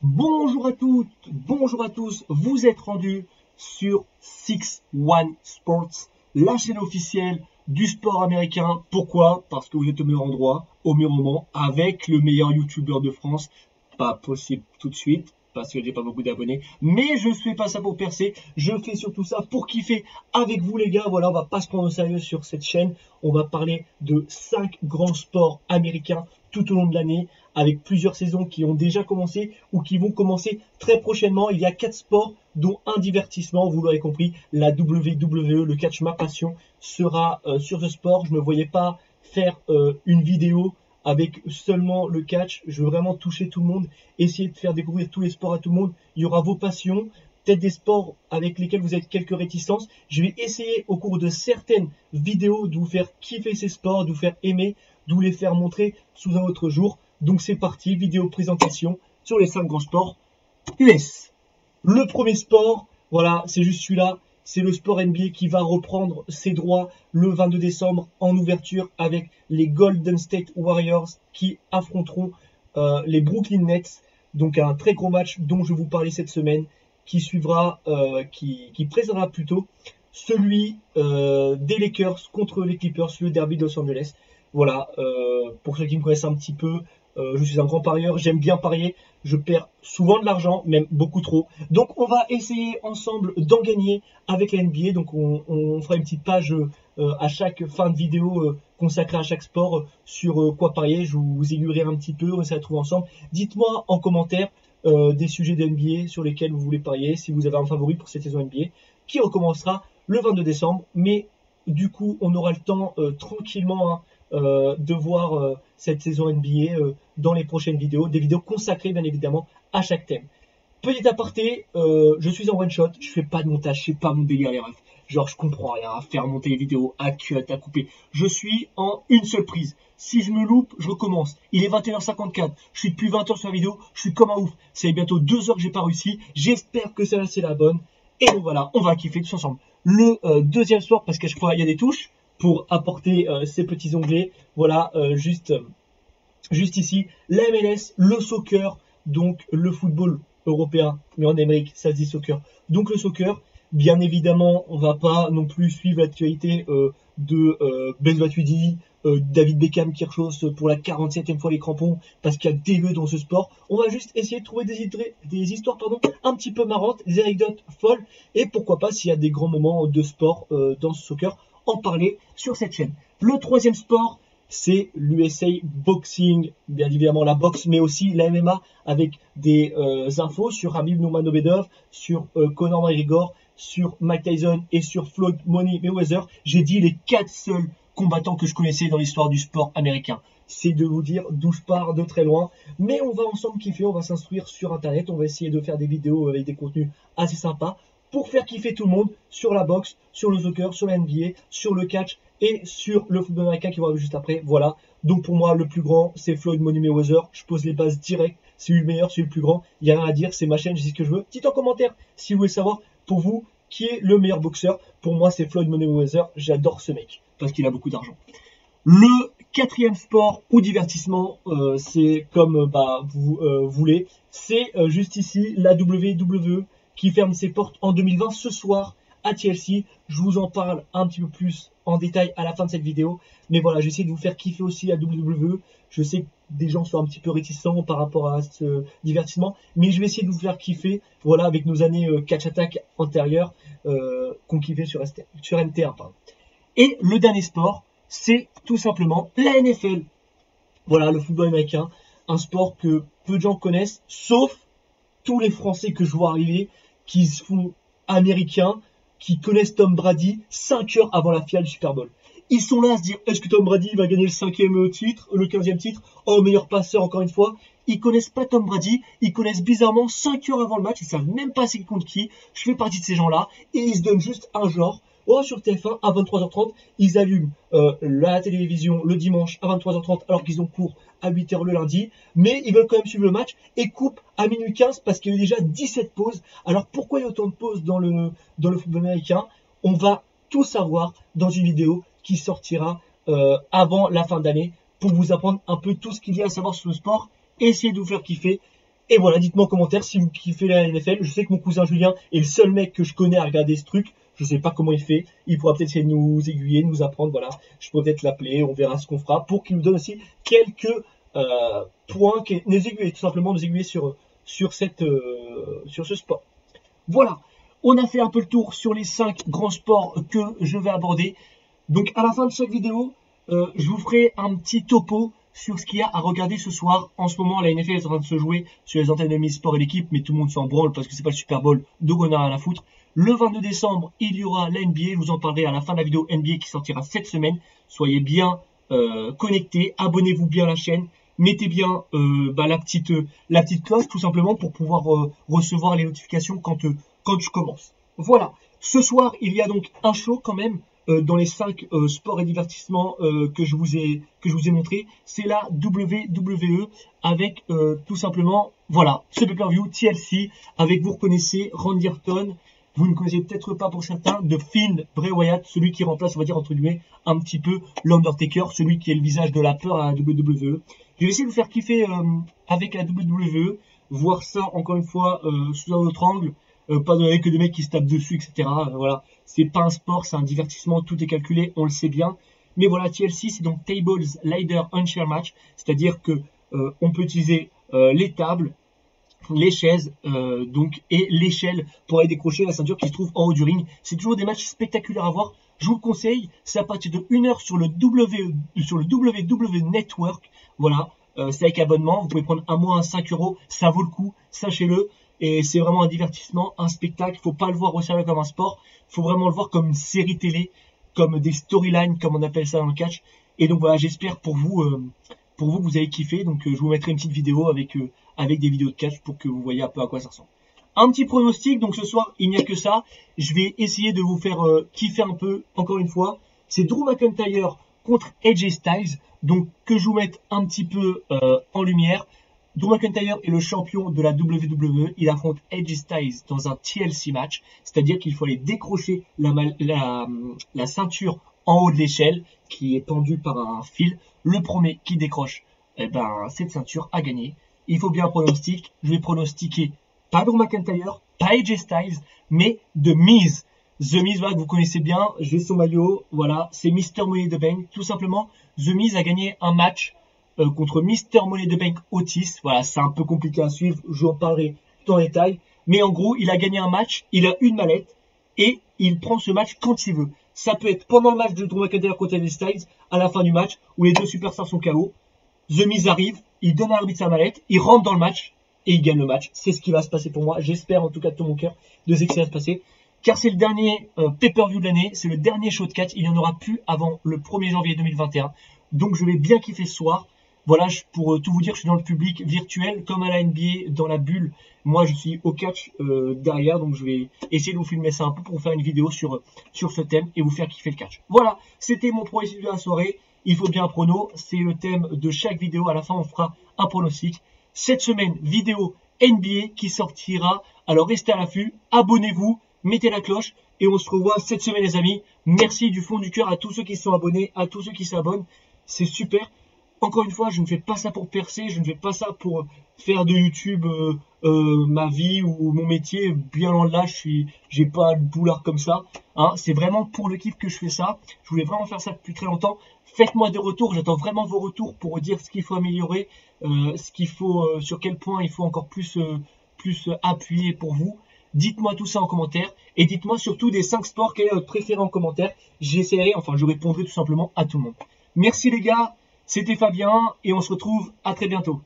Bonjour à toutes, bonjour à tous, vous êtes rendus sur 6-1 Sports, la chaîne officielle du sport américain. Pourquoi? Parce que vous êtes au meilleur endroit, au meilleur moment, avec le meilleur youtubeur de France. Pas possible tout de suite, parce que j'ai pas beaucoup d'abonnés, mais je fais pas ça pour percer, je fais surtout ça pour kiffer avec vous les gars. Voilà, on va pas se prendre au sérieux sur cette chaîne, on va parler de 5 grands sports américains tout au long de l'année, avec plusieurs saisons qui ont déjà commencé ou qui vont commencer très prochainement. Il y a 4 sports, dont un divertissement, vous l'aurez compris, la WWE, le catch ma passion, sera sur ce sport. Je ne me voyais pas faire une vidéo avec seulement le catch. Je veux vraiment toucher tout le monde, essayer de faire découvrir tous les sports à tout le monde. Il y aura vos passions, peut-être des sports avec lesquels vous avez quelques réticences. Je vais essayer au cours de certaines vidéos de vous faire kiffer ces sports, de vous faire aimer, de vous les faire montrer sous un autre jour. Donc c'est parti, vidéo présentation sur les 5 grands sports US. Le premier sport, voilà, c'est juste celui-là, c'est le sport NBA qui va reprendre ses droits le 22 décembre en ouverture avec les Golden State Warriors qui affronteront les Brooklyn Nets. Donc un très gros match dont je vous parlais cette semaine qui suivra, qui précédera plutôt celui des Lakers contre les Clippers, le derby de Los Angeles. Voilà, pour ceux qui me connaissent un petit peu, je suis un grand parieur, j'aime bien parier, je perds souvent de l'argent, même beaucoup trop. Donc on va essayer ensemble d'en gagner avec la NBA. Donc on fera une petite page à chaque fin de vidéo consacrée à chaque sport sur quoi parier. Je vous aiguillerai un petit peu, on essaie de trouver ensemble. Dites-moi en commentaire des sujets de NBA sur lesquels vous voulez parier, si vous avez un favori pour cette saison NBA, qui recommencera le 22 décembre. Mais du coup, on aura le temps tranquillement de voir cette saison NBA dans les prochaines vidéos, des vidéos consacrées bien évidemment à chaque thème. Petit aparté, je suis en one shot, je fais pas de montage, c'est pas mon délire les refs. Genre je comprends rien à faire monter les vidéos, à cut, à couper. Je suis en une seule prise. Si je me loupe, je recommence. Il est 21h54, je suis depuis 20h sur la vidéo, je suis comme un ouf. C'est bientôt 2 heures que j'ai pas réussi. J'espère que celle-là c'est la bonne. Et donc voilà, on va kiffer tous ensemble. Le deuxième sport, parce qu'à chaque fois il y a des touches pour apporter ces petits onglets. Voilà, juste ici, la MLS, le soccer, donc le football européen, mais en Amérique, ça se dit soccer. Donc le soccer, bien évidemment, on va pas non plus suivre l'actualité de Blaise Matuidi, David Beckham qui rechausse pour la 47e fois les crampons parce qu'il y a des lieux dans ce sport. On va juste essayer de trouver des histoires un petit peu marrantes, des anecdotes folles, et pourquoi pas, s'il y a des grands moments de sport dans ce soccer, en parler sur cette chaîne. Le troisième sport, c'est l'USA Boxing, bien évidemment la boxe, mais aussi la MMA, avec des infos sur Khabib Nurmagomedov, sur Conor McGregor, sur Mike Tyson et sur Floyd Mayweather. J'ai dit les 4 seuls combattants que je connaissais dans l'histoire du sport américain. C'est de vous dire d'où je pars de très loin, mais on va ensemble kiffer, on va s'instruire sur internet, on va essayer de faire des vidéos avec des contenus assez sympas pour faire kiffer tout le monde sur la boxe, sur le soccer, sur la NBA, sur le catch et sur le football américain qui va arriver juste après. Voilà. Donc pour moi, le plus grand, c'est Floyd Mayweather. Je pose les bases directes. C'est lui le meilleur, c'est lui le plus grand. Il n'y a rien à dire, c'est ma chaîne, je dis ce que je veux. Dites en commentaire si vous voulez savoir, pour vous, qui est le meilleur boxeur. Pour moi, c'est Floyd Mayweather. J'adore ce mec parce qu'il a beaucoup d'argent. Le quatrième sport ou divertissement, c'est comme vous voulez. C'est juste ici la WWE qui ferme ses portes en 2020 ce soir à TLC. Je vous en parle un petit peu plus en détail à la fin de cette vidéo. Mais voilà, j'essaie de vous faire kiffer aussi à WWE. Je sais que des gens sont un petit peu réticents par rapport à ce divertissement, mais je vais essayer de vous faire kiffer, voilà, avec nos années catch attack antérieures qu'on kiffait sur NT1. Pardon. Et le dernier sport, c'est tout simplement la NFL. Voilà, le football américain, un sport que peu de gens connaissent, sauf tous les Français que je vois arriver, qui se font américains, qui connaissent Tom Brady 5 heures avant la finale du Super Bowl. Ils sont là à se dire, est-ce que Tom Brady va gagner le 5e titre, le 15e titre, oh, meilleur passeur encore une fois. Ils connaissent pas Tom Brady, ils connaissent bizarrement 5 heures avant le match, ils savent même pas c'est contre qui. Je fais partie de ces gens-là, et ils se donnent juste un genre. Oh, sur TF1 à 23h30, ils allument la télévision le dimanche à 23h30 alors qu'ils ont cours à 8h le lundi, mais ils veulent quand même suivre le match et coupent à minuit 15 parce qu'il y a eu déjà 17 pauses. Alors pourquoi il y a autant de pauses dans le football américain? On va tout savoir dans une vidéo qui sortira avant la fin d'année pour vous apprendre un peu tout ce qu'il y a à savoir sur le sport, essayer de vous faire kiffer Et voilà, dites-moi en commentaire si vous kiffez la NFL. Je sais que mon cousin Julien est le seul mec que je connais à regarder ce truc. Je sais pas comment il fait. Il pourra peut-être essayer de nous aiguiller, de nous apprendre. Voilà, je pourrais peut-être l'appeler. On verra ce qu'on fera pour qu'il nous donne aussi quelques points, nous aiguiller, tout simplement nous aiguiller sur ce sport. Voilà, on a fait un peu le tour sur les 5 grands sports que je vais aborder. Donc à la fin de chaque vidéo, je vous ferai un petit topo sur ce qu'il y a à regarder ce soir. En ce moment, la NFL est en train de se jouer sur les antennes de Sport et l'équipe, mais tout le monde s'en branle parce que c'est pas le Super Bowl, donc on a rien à foutre. Le 22 décembre, il y aura la NBA. Je vous en parlerai à la fin de la vidéo NBA qui sortira cette semaine. Soyez bien connectés, abonnez-vous bien à la chaîne, mettez bien la petite cloche tout simplement pour pouvoir recevoir les notifications quand je commence. Voilà. Ce soir, il y a donc un show quand même. Dans les 5 sports et divertissements que je vous ai montré, c'est la WWE avec tout simplement, voilà, ce pay-per-view TLC avec, vous reconnaissez, Randy Orton, vous ne connaissez peut-être pas pour certains, de Finn Bray Wyatt, celui qui remplace, on va dire entre guillemets, un petit peu l'Undertaker, celui qui est le visage de la peur à la WWE. Je vais essayer de vous faire kiffer avec la WWE, voir ça encore une fois sous un autre angle. Pas avec que des mecs qui se tapent dessus, etc. Voilà, c'est pas un sport, c'est un divertissement, tout est calculé, on le sait bien. Mais voilà, TLC, c'est donc Tables, Ladder, Chair Match, c'est-à-dire que on peut utiliser les tables, les chaises, et l'échelle pour aller décrocher la ceinture qui se trouve en haut du ring. C'est toujours des matchs spectaculaires à voir. Je vous le conseille, c'est à partir de 1h sur le WWE Network. Voilà, c'est avec abonnement, vous pouvez prendre un mois à 5 €, ça vaut le coup, sachez-le. Et c'est vraiment un divertissement, un spectacle. Faut pas le voir au sérieux comme un sport. Faut vraiment le voir comme une série télé, comme des storylines, comme on appelle ça dans le catch. Et donc voilà, j'espère pour vous que vous avez kiffé. Donc je vous mettrai une petite vidéo avec des vidéos de catch pour que vous voyez un peu à quoi ça ressemble. Un petit pronostic. Donc ce soir, il n'y a que ça. Je vais essayer de vous faire kiffer un peu. Encore une fois, c'est Drew McIntyre contre AJ Styles. Donc que je vous mette un petit peu en lumière. Drew McIntyre est le champion de la WWE. Il affronte AJ Styles dans un TLC match, c'est-à-dire qu'il faut aller décrocher la ceinture en haut de l'échelle qui est pendue par un fil. Le premier qui décroche cette ceinture a gagné. Il faut bien un pronostic. Je vais pronostiquer pas Drew McIntyre, pas AJ Styles, mais The Miz. The Miz, voilà, que vous connaissez bien. J'ai son maillot. Voilà, c'est Mr. Money in the Bank. Tout simplement, The Miz a gagné un match contre Mr. Money in the Bank Otis. Voilà, c'est un peu compliqué à suivre, je vous en parlerai dans les détails. Mais en gros, il a gagné un match, il a une mallette, et il prend ce match quand il veut. Ça peut être pendant le match de Drew McIntyre contre AJ Styles, à la fin du match, où les deux superstars sont KO. The Miz arrive, il donne à l'arbitre sa mallette, il rentre dans le match, et il gagne le match. C'est ce qui va se passer pour moi, j'espère en tout cas de tout mon cœur de ce qui va se passer. Car c'est le dernier pay-per-view de l'année, c'est le dernier show de catch, il n'y en aura plus avant le 1er janvier 2021. Donc je vais bien kiffer ce soir. Voilà, pour tout vous dire, je suis dans le public virtuel, comme à la NBA, dans la bulle. Moi, je suis au catch derrière, donc je vais essayer de vous filmer ça un peu pour vous faire une vidéo sur ce thème et vous faire kiffer le catch. Voilà, c'était mon pronostic de la soirée. Il faut bien un prono, c'est le thème de chaque vidéo. À la fin, on fera un pronostic. Cette semaine, vidéo NBA qui sortira. Alors, restez à l'affût, abonnez-vous, mettez la cloche et on se revoit cette semaine, les amis. Merci du fond du cœur à tous ceux qui sont abonnés, à tous ceux qui s'abonnent. C'est super. Encore une fois, je ne fais pas ça pour percer, je ne fais pas ça pour faire de YouTube ma vie ou mon métier. Bien loin de là, j'ai pas de boulard comme ça. Hein. C'est vraiment pour le kiff que je fais ça. Je voulais vraiment faire ça depuis très longtemps. Faites-moi des retours, j'attends vraiment vos retours pour dire ce qu'il faut améliorer, ce qu'il faut, sur quel point il faut encore plus appuyer pour vous. Dites-moi tout ça en commentaire et dites-moi surtout des 5 sports quel est votre préféré en commentaire. J'essaierai, enfin je répondrai tout simplement à tout le monde. Merci les gars. C'était Fabien et on se retrouve à très bientôt.